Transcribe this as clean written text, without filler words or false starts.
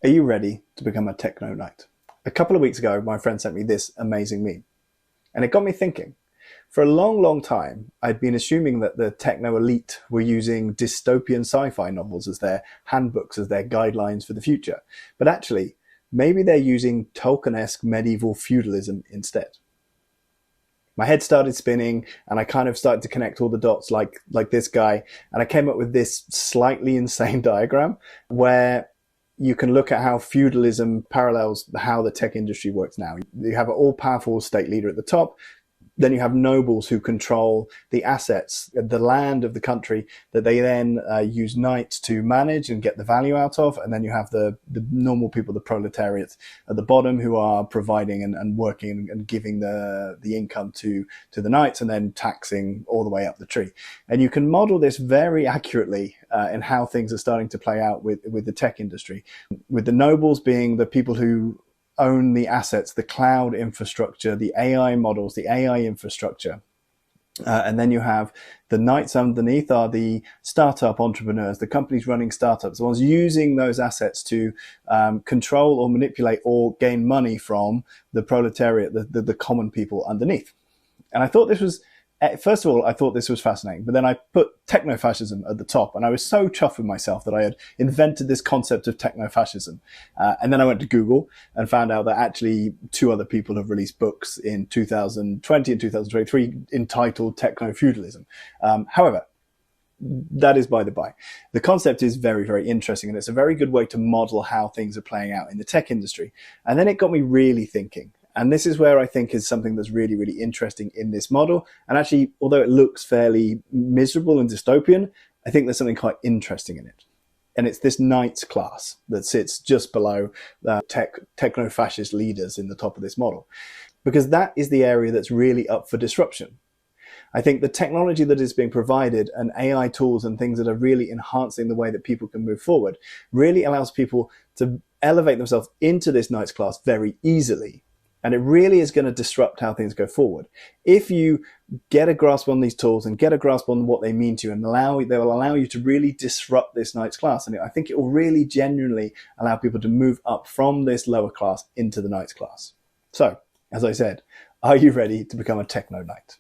Are you ready to become a techno-knight? A couple of weeks ago, my friend sent me this amazing meme, and it got me thinking. For a long, long time, I'd been assuming that the techno elite were using dystopian sci-fi novels as their handbooks, as their guidelines for the future. But actually, maybe they're using Tolkien-esque medieval feudalism instead. My head started spinning, and I kind of started to connect all the dots like this guy, and I came up with this slightly insane diagram where you can look at how feudalism parallels how the tech industry works now. You have an all-powerful state leader at the top. Then you have nobles who control the assets, the land of the country that they then use knights to manage and get the value out of. And then you have the normal people, the proletariat at the bottom, who are providing and working and giving the income to the knights and then taxing all the way up the tree. And you can model this very accurately in how things are starting to play out with the tech industry, with the nobles being the people who own the assets, the cloud infrastructure, the AI models, the AI infrastructure. And then you have the knights underneath are the startup entrepreneurs, the companies running startups, the ones using those assets to control or manipulate or gain money from the proletariat, the common people underneath. And I thought this was, first of all, I thought this was fascinating, but then I put techno-fascism at the top, and I was so chuffed with myself that I had invented this concept of techno-fascism. And then I went to Google and found out that actually two other people have released books in 2020 and 2023 entitled Techno-feudalism. However, that is by the by. The concept is very, very interesting, and it's a very good way to model how things are playing out in the tech industry. And then it got me really thinking. And this is where I think is something that's really, really interesting in this model. And actually, although it looks fairly miserable and dystopian, I think there's something quite interesting in it. And it's this knights class that sits just below the techno-fascist leaders in the top of this model, because that is the area that's really up for disruption. I think the technology that is being provided and AI tools and things that are really enhancing the way that people can move forward really allows people to elevate themselves into this knights class very easily. And it really is going to disrupt how things go forward. If you get a grasp on these tools and get a grasp on what they mean to you, and they will allow you to really disrupt this knights class. And I think it will really genuinely allow people to move up from this lower class into the knights class. So, as I said, are you ready to become a techno-knight?